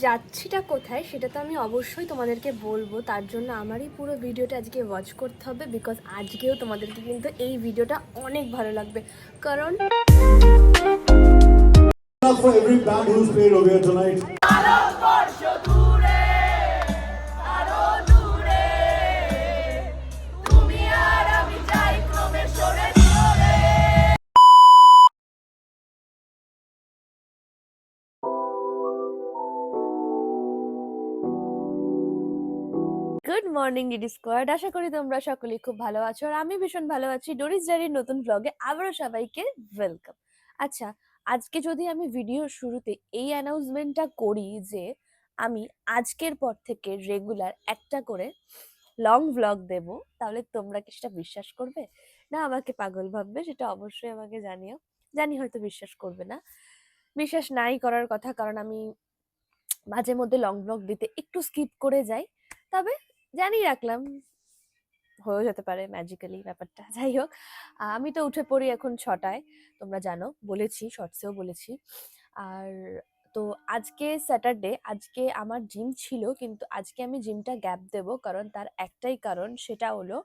যাচ্ছিটা কোথায় সেটা তো আমি অবশ্যই তোমাদেরকে বলবো, তার জন্য আমারই পুরো ভিডিওটা আজকে ওয়াচ করতে হবে, বিকজ আজকেও তোমাদেরকে কিন্তু এই ভিডিওটা অনেক ভালো লাগবে। কারণ for every band who's played over here tonight. Good morning DD squad, আশা করি তোমরা সকলেই খুব ভালো আছো আর আমি ভীষণ ভালো আছি। ডোরিস ডায়েরির নতুন ব্লগে আবারও সবাইকে ওয়েলকাম। আচ্ছা, আজকে যদি আমি ভিডিওর শুরুতে এই অ্যানাউন্সমেন্টটা করি যে আমি আজকের পর থেকে রেগুলার একটা করে লং ভ্লগ দেব, তাহলে তোমরা কি সেটা বিশ্বাস করবে না আমাকে পাগল ভাববে? সেটা অবশ্যই আমাকে জানিও। জানি হয়তো বিশ্বাস করবে না, বিশ্বাস নাই করার কথা, কারণ আমি মাঝে মধ্যে লং ভ্লগ দিতে একটু স্কিপ করে যাই। তবে জানিয়ে রাখলাম, হয়েও যেতে পারে ম্যাজিক্যালি ব্যাপারটা। যাই হোক, আমি তো উঠে পড়ি এখন 6টায়, তোমরা জানো, বলেছি শর্টসেও বলেছি। আর তো আজকে স্যাটারডে, আজকে আমার জিম ছিল, কিন্তু আজকে আমি জিমটা গ্যাপ দেব, কারণ তার একটাই কারণ, সেটা হলো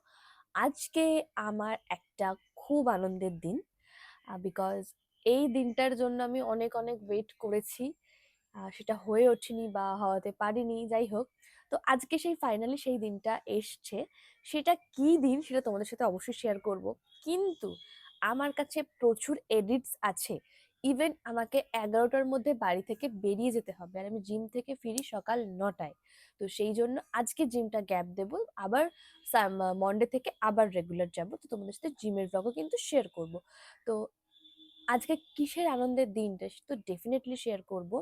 আজকে আমার একটা খুব আনন্দের দিন। বিকজ এই দিনটার জন্য আমি অনেক অনেক ওয়েট করেছি, সেটা হয়ে ওঠেনি বা হওয়াতে পারিনি। যাই হোক, তো আজকে সেই ফাইনালি সেই দিনটা এসছে। সেটা কি দিন সেটা তোমাদের সাথে অবশ্যই শেয়ার করব, কিন্তু আমার কাছে প্রচুর এডিটস আছে। ইভেন আমাকে 11টার মধ্যে বাড়ি থেকে বেরিয়ে যেতে হবে, আর আমি জিম থেকে ফিরি সকাল 9টায়। তো সেই জন্য আজকে জিমটা গ্যাপ দেব, আবার মন্ডে থেকে আবার রেগুলার যাব। তো তোমাদের সাথে জিমের ব্লগও কিন্তু শেয়ার করব। তো আজকে কিসের আনন্দের দিনটা সে তো ডেফিনেটলি শেয়ার করব।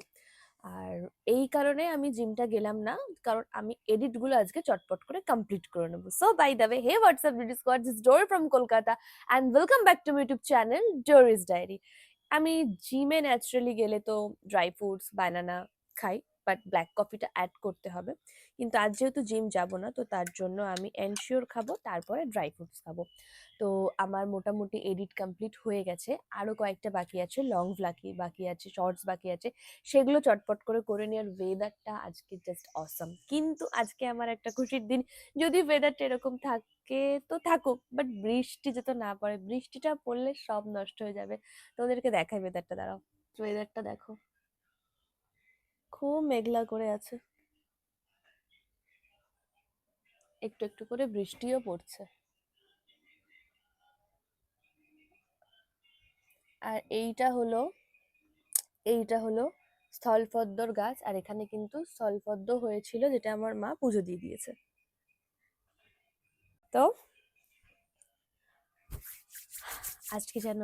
আর এই কারণে আমি জিমটা গেলাম না, কারণ আমি এডিট গুলো আজকে চটপট করে কমপ্লিট করে নেবো। So by the way, hey what's up DD squad, this Dori from Kolkata and welcome back to my YouTube channel Doris diary. আমি জিমে ন্যাচারালি গেলে তো ড্রাই ফ্রুটস, বানানা খাই, বাট ব্ল্যাক কফিটা অ্যাড করতে হবে। কিন্তু আজ যেহেতু জিম যাব না, তো তার জন্য আমি এনশিওর খাবো, তারপরে ড্রাই ফ্রুটস খাবো। তো আমার মোটামুটি এডিট কমপ্লিট হয়ে গেছে, আরো কয়েকটা বাকি আছে, লং বাকি আছে, শর্টস বাকি আছে, সেগুলো চটপট করে নেওয়ার। ওয়েদারটা আজকে জাস্ট অসম, কিন্তু আজকে আমার একটা খুশির দিন। যদি ওয়েদারটা এরকম থাকে তো থাকুক, বাট বৃষ্টি যাতে না পড়ে, বৃষ্টিটা পড়লে সব নষ্ট হয়ে যাবে। তোদেরকে দেখাই ওয়েদারটা, দাঁড়াও। ওয়েদারটা দেখো, খুব মেঘলা করে আছে, একটু একটু করে বৃষ্টিও পড়ছে। আর এইটা হলো স্থলপদ্মর গাছ, আর এখানে কিন্তু স্থলপদ্ম হয়েছিল, যেটা আমার মা পুজো দিয়ে দিয়েছে। তো আজকে যেন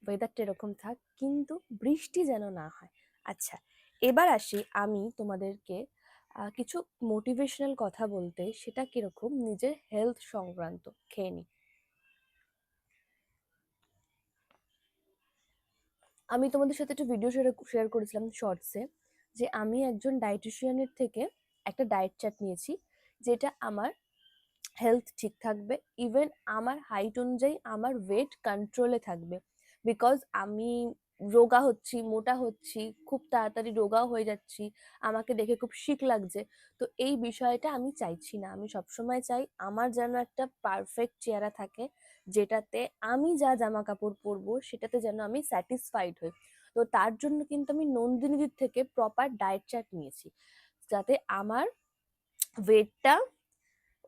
ওয়েদারটা এরকম থাক, কিন্তু বৃষ্টি যেন না হয়। আচ্ছা, এবার আসি আমি তোমাদেরকে কিছু মোটিভেশনাল কথা বলতে। সেটা কিরকম, নিজের হেলথ সংক্রান্ত। খেয়ে নি, আমি তোমাদের সাথে একটা ভিডিও শেয়ার করেছিলাম শর্টসে, যে আমি একজন ডায়েটিশিয়ানের থেকে একটা ডায়েট চার্ট নিয়েছি, যেটা আমার হেলথ ঠিক থাকবে, ইভেন আমার হাইট অনুযায়ী আমার ওয়েট কন্ট্রোলে থাকবে। বিকজ আমি রোগা হচ্ছি, মোটা হচ্ছি, খুব তাড়াতাড়ি রোগাও হয়ে যাচ্ছি, আমাকে দেখে খুব শিক লাগছে। তো এই বিষয়টা আমি চাইছি না। আমি সবসময় চাই আমার যেন একটা পারফেক্ট চেহারা থাকে, যেটাতে আমি যা জামা কাপড় পরবো সেটাতে যেন আমি স্যাটিসফাইড হই। তো তার জন্য কিন্তু আমি নন্দিনীদির থেকে প্রপার ডায়েট চার্ট নিয়েছি, যাতে আমার ওয়েটটা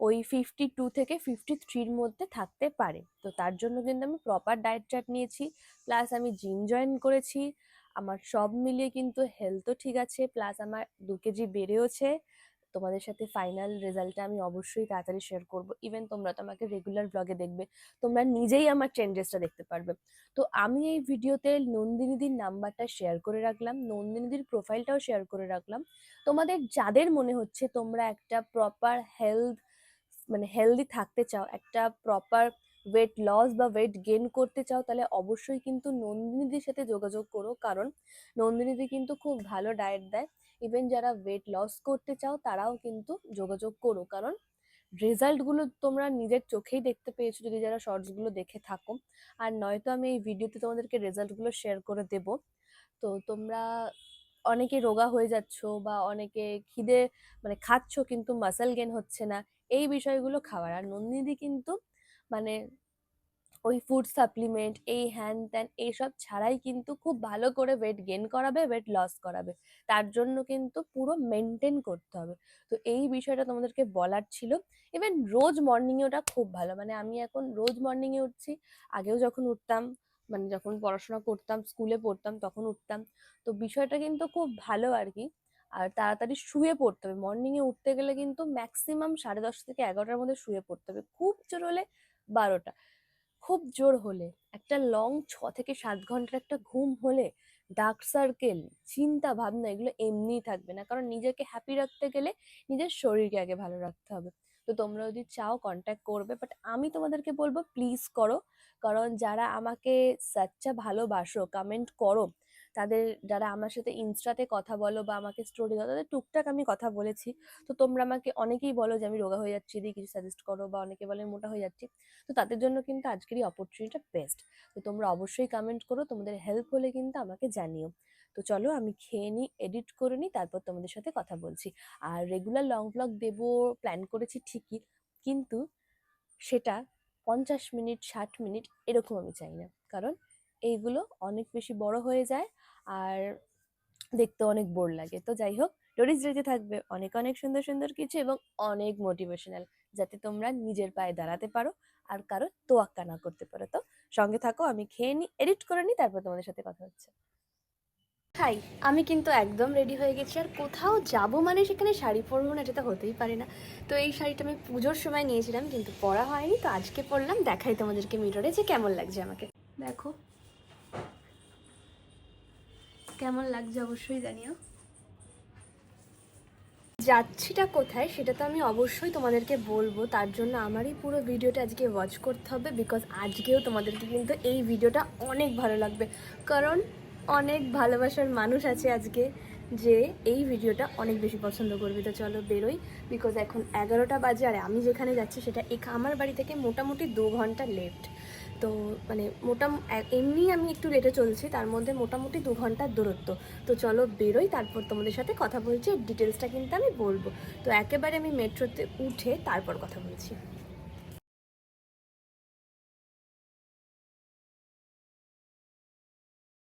ওই 52 থেকে 53-র মধ্যে থাকতে পারে। তো তার জন্য কিন্তু আমি প্রপার ডায়েট চার্ট নিয়েছি, প্লাস আমি জিম জয়েন করেছি। আমার সব মিলিয়ে কিন্তু হেলথও ঠিক আছে, প্লাস আমার 2 কেজি বেড়েওছে। তোমাদের সাথে ফাইনাল রেজাল্টটা আমি অবশ্যই তাড়াতাড়ি শেয়ার করব। ইভেন তোমরা তো আমাকে রেগুলার ব্লগে দেখবে, তোমরা নিজেই আমার চেঞ্জেসটা দেখতে পারবে। তো আমি এই ভিডিওতে নন্দিনীদির নাম্বারটা শেয়ার করে রাখলাম, নন্দিনীদির প্রোফাইলটাও শেয়ার করে রাখলাম। তোমাদের যাদের মনে হচ্ছে তোমরা একটা প্রপার হেলদি থাকতে চাও, একটা প্রপার ওয়েট লস বা ওয়েট গেইন করতে চাও, তাহলে অবশ্যই কিন্তু নন্দিনীদির সাথে যোগাযোগ করো, কারণ নন্দিনীদি কিন্তু খুব ভালো ডায়েট দেয়। ইভেন যারা ওয়েট লস করতে চাও তারাও কিন্তু যোগাযোগ করো, কারণ রেজাল্ট গুলো তোমরা নিজের চোখেই দেখতে পেয়েছো যদি যারা শর্টস গুলো দেখে থাকো। আর নয়তো আমি এই ভিডিওতে তোমাদেরকে রেজাল্ট গুলো শেয়ার করে দেব। তো তোমরা অনেকে রোগা হয়ে যাচ্ছো বা অনেকে খিদে মানে খাচ্ছো কিন্তু মাসেল গেন হচ্ছে না, এই বিষয়গুলো খাওয়ার। আর নন্দিনী কিন্তু মানে ওই ফুড সাপ্লিমেন্ট এই হ্যান ত্যান এইসব ছাড়াই কিন্তু খুব ভালো করে ওয়েট গেইন করাবে, ওয়েট লস করাবে। তার জন্য কিন্তু পুরো মেনটেন করতে হবে। তো এই বিষয়টা তোমাদেরকে বলার ছিল। ইভেন রোজ মর্নিং এ ওটা খুব ভালো, মানে আমি এখন রোজ মর্নিং এ উঠছি। আগেও যখন উঠতাম, মানে যখন পড়াশোনা করতাম, স্কুলে পড়তাম তখন উঠতাম। তো বিষয়টা কিন্তু খুব ভালো আর কি। আর তাড়াতাড়ি শুয়ে পড়তে হবে। মর্নিং এ উঠতে গেলে কিন্তু ম্যাক্সিমাম 10:30 থেকে 11টার মধ্যে শুয়ে পড়তে হবে, খুব জোর হলে 12টা। খুব জোর হলে একটা লং 6 থেকে 7 ঘন্টার একটা ঘুম হলে ডার্ক সার্কেল, চিন্তা ভাবনা এগুলো এমনিই থাকবে না। কারণ নিজেকে হ্যাপি রাখতে গেলে নিজের শরীরকে আগে ভালো রাখতে হবে। তো তোমরা যদি চাও কন্ট্যাক্ট করবে, বাট আমি তোমাদেরকে বলবো প্লিজ করো। কারণ যারা আমাকে সাচ্চা ভালোবাসো, কমেন্ট করো, তাদের, যারা আমার সাথে ইনস্টাতে কথা বলো বা আমাকে স্টোরি দাও, তাদের টুকটাক আমি কথা বলেছি। তো তোমরা আমাকে অনেকেই বলো যে আমি রোগা হয়ে যাচ্ছি, দিয়ে কিছু সাজেস্ট করো, বা অনেকে বলে মোটা হয়ে যাচ্ছি। তো তাদের জন্য কিন্তু আজকের এই অপরচুনিটিটা বেস্ট। তো তোমরা অবশ্যই কমেন্ট করো, তোমাদের হেল্প হলে কিন্তু আমাকে জানিও। তো চলো আমি খেয়ে নিই, এডিট করে নিই, তারপর তোমাদের সাথে কথা বলছি। আর রেগুলার লং ভ্লগ দেবো প্ল্যান করেছি ঠিকই, কিন্তু সেটা 50 মিনিট 60 মিনিট এরকম আমি চাই না। কারণ এইগুলো অনেক বেশি বড় হয়ে যায় আর দেখতে অনেক বোর লাগে। তো যাই হোক, ডোরিস ডেতে থাকবে অনেক অনেক সুন্দর সুন্দর কিছু এবং অনেক মোটিভেশনাল, যাতে তোমরা নিজের পায়ে দাঁড়াতে পারো আর কারো তোয়াক্কা না করতে পারো। তো সঙ্গে থাকো, আমি খেয়ে নিই, এডিট করে নিই, তারপর তোমাদের সাথে কথা হচ্ছে। হাই, আমি কিন্তু একদম রেডি হয়ে গেছি। আর কোথাও যাব মানে সেখানে শাড়ি পরবো না, যেটা হতেই পারে না। তো এই শাড়িটা আমি পুজোর সময় নিয়েছিলাম কিন্তু পরা হয়নি, তো আজকে পরলাম। দেখাই তোমাদেরকে মিররে যে কেমন লাগছে আমাকে। দেখো কেমন লাগছে অবশ্যই জানিও। যাচ্ছিটা কোথায় সেটা তো আমি অবশ্যই তোমাদেরকে বলবো, তার জন্য আমারই পুরো ভিডিওটা আজকে ওয়াচ করতে হবে। বিকজ আজকেও তোমাদেরকে কিন্তু এই ভিডিওটা অনেক ভালো লাগবে। কারণ অনেক ভালোবাসার মানুষ আছে আজকে, যে এই ভিডিওটা অনেক বেশি পছন্দ করবে। তো চলো বেরোই। বিকজ এখন 11টা বাজে আর আমি যেখানে যাচ্ছি সেটা আমার বাড়ি থেকে মোটামুটি 2 ঘন্টা লেট। তো মানে এমনি আমি একটু লেটে চলছি, তার মধ্যে মোটামুটি 2 ঘন্টার দূরত্ব। তো চলো বেরোই, তারপর তোমাদের সাথে কথা বলছি। ডিটেলসটা কিন্তু আমি বলবো। তো একেবারে আমি মেট্রোতে উঠে তারপর কথা বলছি।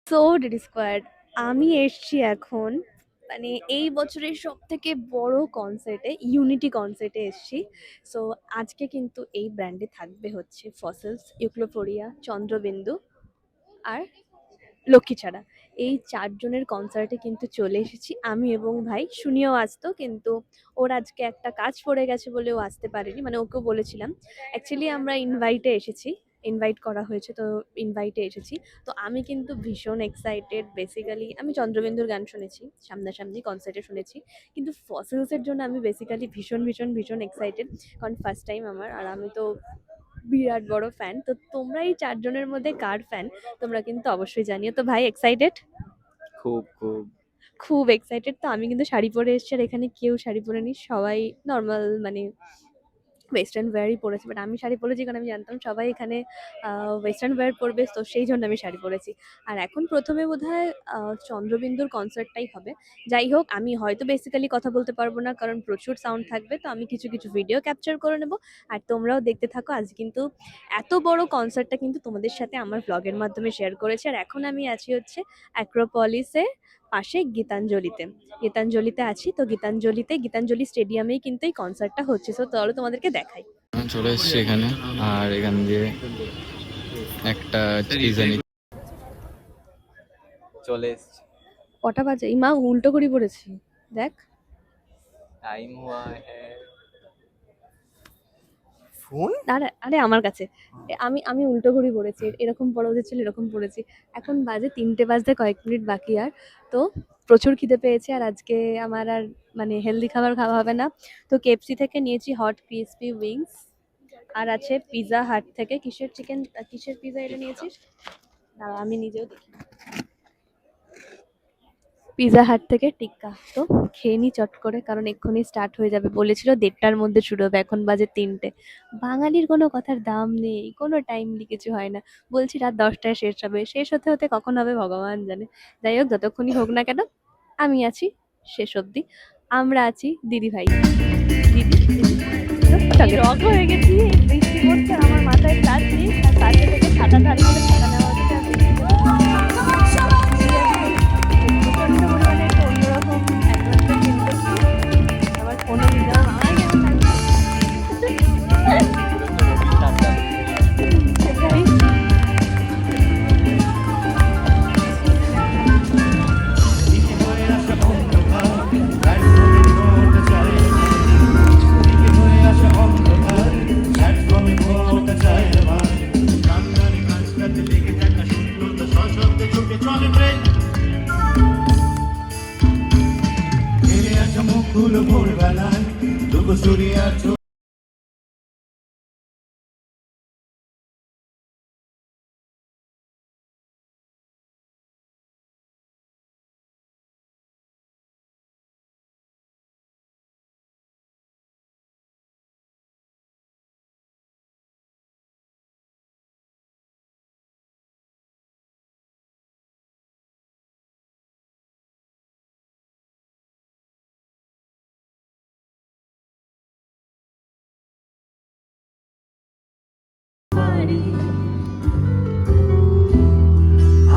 সো ডিডি স্কোয়াড, আমি এসছি এখন মানে এই বছরের সব থেকে বড় কনসার্টে, ইউনিটি কনসার্টে এসছি। সো আজকে কিন্তু এই ব্র্যান্ডে থাকবে হচ্ছে ফসিলস, ইউক্লোফোরিয়া, চন্দ্রবিন্দু আর লক্ষ্মীছাড়া। এই 4 জনের কনসার্টে কিন্তু চলে এসেছি আমি এবং ভাই। শুনিও আসতো কিন্তু ওর আজকে একটা কাজ পড়ে গেছে বলে ও আসতে পারেনি, মানে ওকেও বলেছিলাম। অ্যাকচুয়ালি আমরা ইনভাইটে এসেছি, ইনভাইট করা হয়েছে, তো ইনভাইটে এসেছি। তো আমি কিন্তু ভীষণ এক্সাইটেড। বেসিক্যালি আমি চন্দ্রবিন্দুর গান শুনেছি, সামনাসামনি কনসার্টে শুনেছি, কিন্তু ফসিলসের জন্য আমি বেসিক্যালি ভীষণ ভীষণ ভীষণ এক্সাইটেড। কারণ ফার্স্ট টাইম আমার, আর আমি তো বিরাট বড় ফ্যান। তো তোমরা এই 4 জনের মধ্যে কার ফ্যান তোমরা কিন্তু অবশ্যই জানিও। তো ভাই এক্সাইটেড? খুব খুব খুব এক্সাইটেড। তো আমি কিন্তু শাড়ি পরে এসেছি, আর এখানে কেউ শাড়ি পরেনি, সবাই নর্মাল মানে ওয়েস্টার্ন ওয়্যারই পরেছে। বাট আমি শাড়ি পরেছি কারণ আমি জানতাম সবাই এখানে ওয়েস্টার্ন ওয়্যার পরবে, তো সেই জন্য আমি শাড়ি পরেছি। আর এখন প্রথমে বোধহয় চন্দ্রবিন্দুর কনসার্টটাই হবে। যাই হোক, আমি হয়তো বেসিক্যালি কথা বলতে পারবো না কারণ প্রচুর সাউন্ড থাকবে, তো আমি কিছু কিছু ভিডিও ক্যাপচার করে নেব। আর তোমরাও দেখতে থাকো। আজ কিন্তু এত বড় কনসার্টটা কিন্তু তোমাদের সাথে আমার ব্লগের মাধ্যমে শেয়ার করেছি। আর এখন আমি আছি হচ্ছে অ্যাক্রোপলিসে পাশে গীতাঞ্জলিতে। গীতাঞ্জলিতে আছি। তো গীতাঞ্জলি স্টেডিয়ামেই কিন্তু এই কনসার্টটা হচ্ছে। সো চলো তোমাদেরকে দেখাই। চলে এসছি এখানে, আর এখান দিয়ে একটা চিজ চলে এসছি। কটা বাজে? এই মা উল্টো করে পড়েছি, দেখ। টাইম হুয়া হ্যায় ফোন। আরে আরে আমার কাছে আমি আমি উল্টো ঘড়ি পড়েছি, এরকম পড়া উচিত ছিল, এরকম পড়েছি। এখন বাজে 3টে বাজতে কয়েক মিনিট বাকি। আর তো প্রচুর খিদে পেয়েছে, আর আজকে আমার আর মানে হেলদি খাবার খাওয়া হবে না। তো কেএফসি থেকে নিয়েছি হট ক্রিসপি উইংস, আর আছে পিৎজা হাট থেকে কিসের চিকেন, কিসের পিৎজা এটা নিয়েছিস? দাঁড়া আমি নিজেও দেখি। পিৎজা হাট থেকে টিক্কা। তো খেয়ে নি চট করে, কারণ এক্ষুনি স্টার্ট হয়ে যাবে। বলেছিল 1:30টার মধ্যে শুরু হবে, এখন বাজে 3টে। বাঙালির কোনো কথার দাম নেই, কোনো টাইমলি কিছু হয় না। বলছি রাত 10টায় শেষ হবে, শেষ হতে হতে কখন হবে ভগবান জানে। যাই হোক, যতক্ষণই হোক না কেন আমি আছি শেষ অবধি, আমরা আছি দিদি ভাই, দিদি রক হয়ে গেছি। বৃষ্টি পড়ছে, আমার মাথায় ছাদ নেই, আর পাশে থেকে ছাতা ধার করে ছাতা নেওয়া হচ্ছে, আর বৃষ্টি পড়ছে। প্রচন্ড পরিমাণে একটা অন্যরকম অ্যাডভেঞ্চার ফিল করছি। আমার ফোনে রিজার্ভ আমার সেটাই।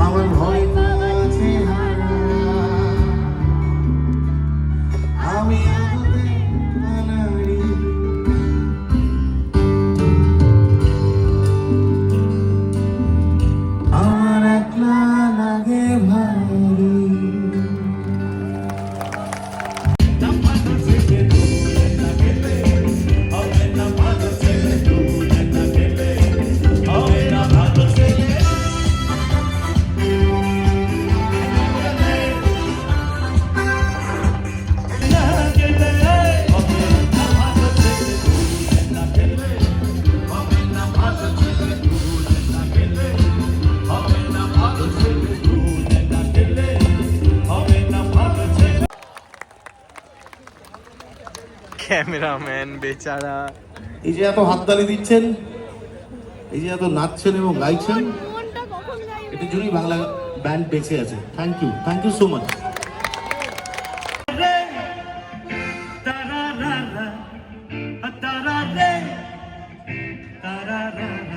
আমার ভয় আছে আমি আমার একলা লাগে ভারী ক্যামেরাম্যান বেচারা। এই যে এত হাততালি দিচ্ছেন, এই যে এত নাচছেন এবং গাইছেন, এটার জন্যই বাংলা ব্যান্ড বেঁচে আছে। Thank you so much.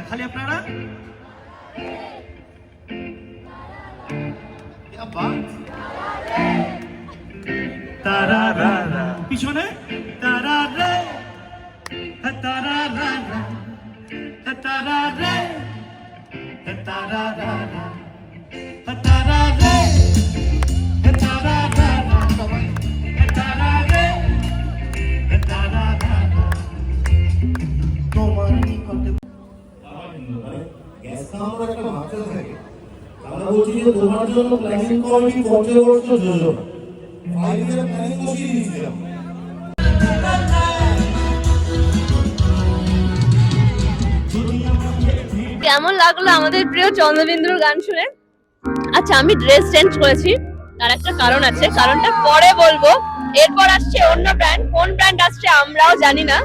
খালি আপনারা পিছনে তারা রে তারা রা তারা রে তারা রা তারা রে তারা রা সবাই তারা রে তারা রা তোমার নিকটে গ্যাস কাউন্টার একটা মাত্রা থাকে। আমরা বলছি যে তোমার জন্য প্ল্যানিং কমিটি 50 বছর যোজনা 5 ইয়ার প্ল্যানিং বসিয়ে দিয়েছিলাম। কেমন লাগলো আমাদের প্রিয় চন্দ্রবিন্দুর গান শুনে? আচ্ছা, আমি ড্রেস চেঞ্জ করেছি, তার একটা কারণ আছে, কারণটা পরে বলবো। এরপর আসছে অন্য ব্র্যান্ড, কোন ব্র্যান্ড আসছে আমরাও জানি না।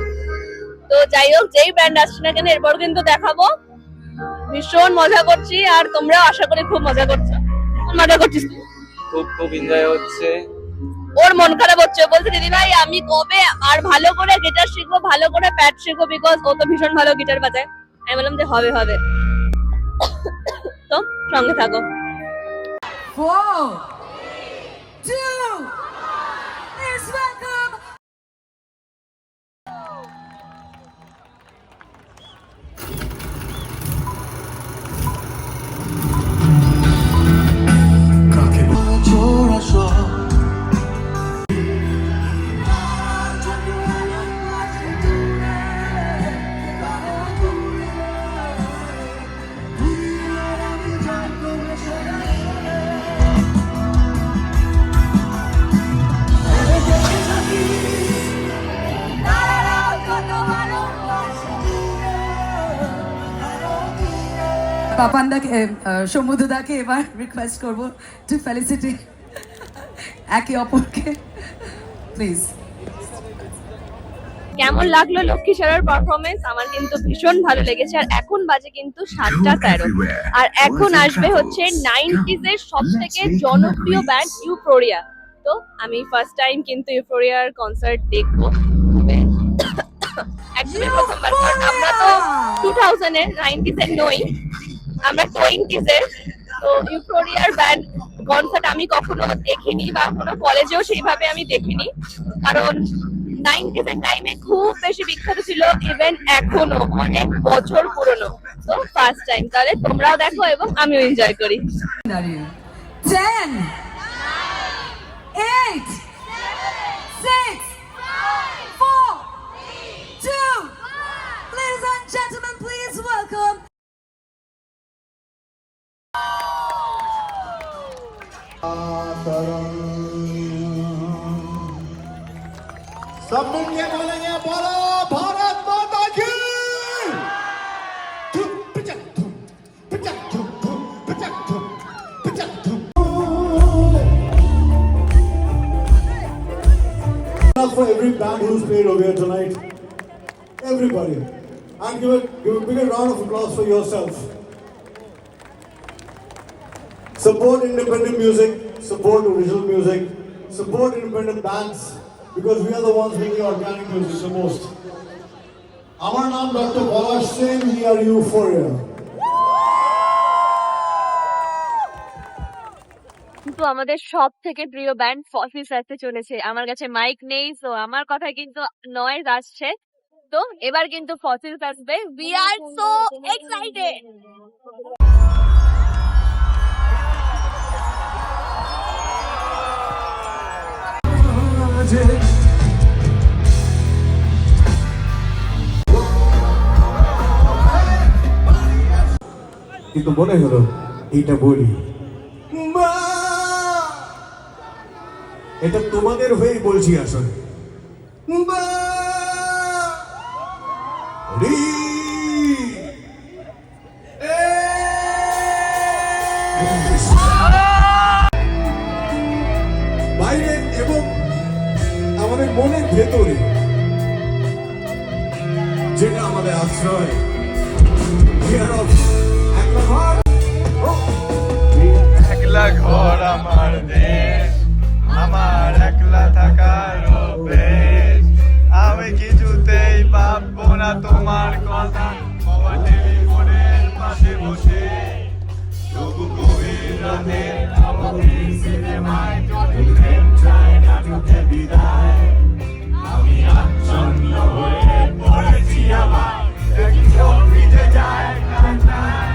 তো যাই হোক, যেই ব্র্যান্ড আসছে না কেন এরপর কিন্তু দেখাবো। ভীষণ মজা করছি, আর তোমরাও আশা করি খুব মজা করছো। মজা করছিস? খুব এনজয় হচ্ছে। ওর মন খারাপ হচ্ছে, বলছে দিদি ভাই আমি কবে আর ভালো করে গিটার শিখবো, ভালো করে প্যাড শিখবো, বিকজ ও তো ভীষণ ভালো গিটার বাজায়। আমি বললাম যে হবে তো সঙ্গে থাকো। 4, 2, please welcome. পাপানদাকে সমুদ্রদাকে এবার রিকোয়েস্ট করবো টু ফেলিসিটি একে অপরকে, প্লিজ। কেমন লাগলো লক্ষ্মী স্যারের পারফরমেন্স? আমার কিন্তু ভীষণ ভালো লেগেছে। আর এখন বাজে কিন্তু 7:13, আর এখন আসবে হচ্ছে 90s এর সব থেকে জনপ্রিয় ব্যান্ড ইউফোরিয়া। তো তো আমি ফার্স্ট টাইম কিন্তু ইউফোরিয়ার কনসার্ট দেখবো একদমই প্রথমবার, কারণ আমরা তো 2000 এর 90s এর নই, আমরা 20s এর। তো ইউফোরিয়ার ব্যান্ড কনসার্ট আমি কখনো দেখিনি বা কোনো কলেজেও সেইভাবে আমি দেখিনি, কারণ 90s এর টাইমে খুব বেশি বিখ্যাত ছিল, ইভেন এখনো অনেক বছর পুরনো। তো ফার্স্ট টাইম, তাহলে তোমরাও দেখো এবং আমিও এনজয় করি। দাঁড়িয়ে 10 8 6 4 2 Ladies and gentlemen, please welcome सब मिलके बोलेंगे बोलो भारत माता की धूम पिचक धूम पिचक धूम धूम पिचक धूम पिचक धूम For every band who's played over here tonight, everybody, and give a bigger round of applause for yourself. Support independent music, support original music, support independent bands, because we are the ones making organic music the most. Our name Dr. Balash Singh, we are Euphoria. কিন্তু আমাদের সব থেকে প্রিয় band fossils আসতে চলেছে। আমার কাছে mic নেই, তো আমার কথা কিন্তু নয়েজ আসছে। তো এবার কিন্তু ফসিলস আসবে, উই আর সো এক্সাইটেড। কিন্তু মনে হলো এইটা বলি, মা, এটা তোমাদের হয়েই বলছি আসলে। মা, রি, এ, বাইরে এবং আমাদের মনের ভেতরে যেটা আমাদের আশ্রয়, একলা ঘর আমার দেশ, আমার একলা থাকার অভ্যেস, আমি কিছুতেই ভাববো না তোমার কথা, বাবা টেলিফোনের পাশে বসে তবু গভীর রাতে আমাকে সিনেমায় যদি প্রেম চায় না ঢুকে বিদায়, আমি আচ্ছন্ন হয়ে পড়েছি আমার দেখি সব ভিজে যায় কান্নায়।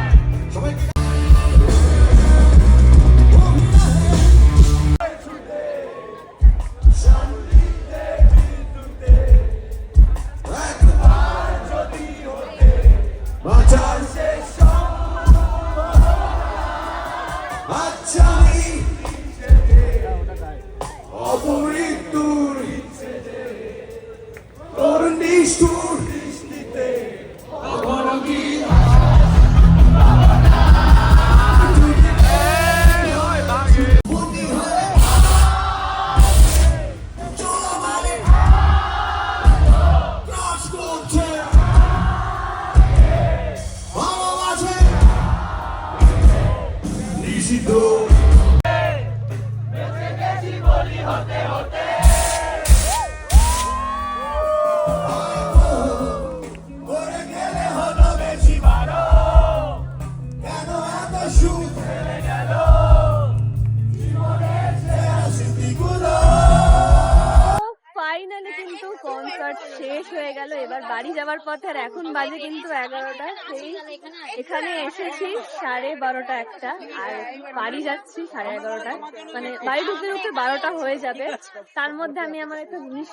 ফাইনালি কিন্তু কনসার্ট শেষ হয়ে গেল, এবার বাড়ি যাওয়ার পথে। আর এখন বাজে কিন্তু 11টা। সেই এখানে এসেছি 12:30 একটা, আর বাড়ি যাচ্ছি 11:30। মানে বাড়ি ঢুকতে ঢুকতে 12টা হয়ে যাবে। তার মধ্যে আমি আমার একটা জিনিস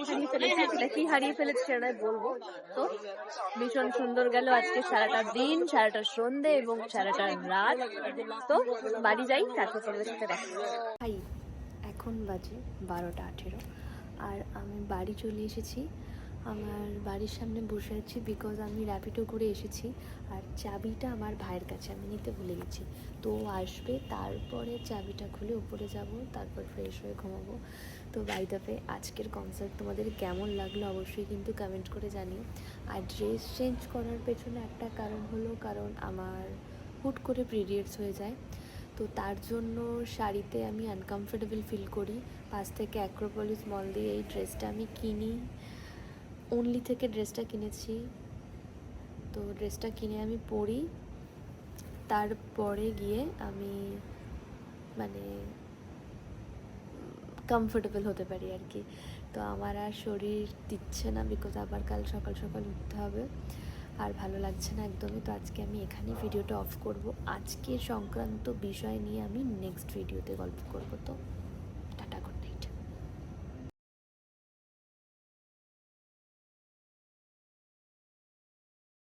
হারিয়ে ফেলেছি, সেটা কি হারিয়ে ফেলেছি সেটাই বলবো। তো ভীষণ সুন্দর গেল আজকে সারাটা দিন, সারাটা সন্ধে এবং সারাটা রাত। তো বাড়ি যাই, তারপর তোমাদের সাথে দেখা। হাই, এখন বাজে 12:18 আর আমি বাড়ি চলে এসেছি। আমার বাড়ির সামনে বসে আছি বিকজ আমি র্যাপিডো করে এসেছি, আর চাবিটা আমার ভাইয়ের কাছে আমি নিতে ভুলে গেছি। তো আসবে, তারপরে চাবিটা খুলে উপরে যাব, তারপর ফ্রেশ হয়ে ঘুমাবো। তো বাই দ্য ওয়ে, আজকের কনসার্ট তোমাদের কেমন লাগলো অবশ্যই কিন্তু কমেন্ট করে জানিও। আর ড্রেস চেঞ্জ করার পেছনে একটা কারণ হলো, কারণ আমার হুট করে পিরিয়ডস হয়ে যায়। তো তার জন্য শাড়িতে আমি আনকমফোর্টেবল ফিল করি। পাশ থেকে অ্যাক্রোপলিস মল দিয়ে এই ড্রেসটা আমি কিনি, অনলি থেকে ড্রেসটা কিনেছি। তো ড্রেসটা কিনে আমি পরি, তারপরে গিয়ে আমি মানে কমফোর্টেবল হতে পারি আর কি। তো আমার আর শরীর দিচ্ছে না, বিকজ আবার কাল সকাল সকাল উঠতে হবে, আর ভালো লাগছে না একদমই। তো আজকে আমি এখানেই ভিডিওটা অফ করব। আজকে সংক্রান্ত বিষয় নিয়ে আমি নেক্সট ভিডিওতে গল্প করব। তো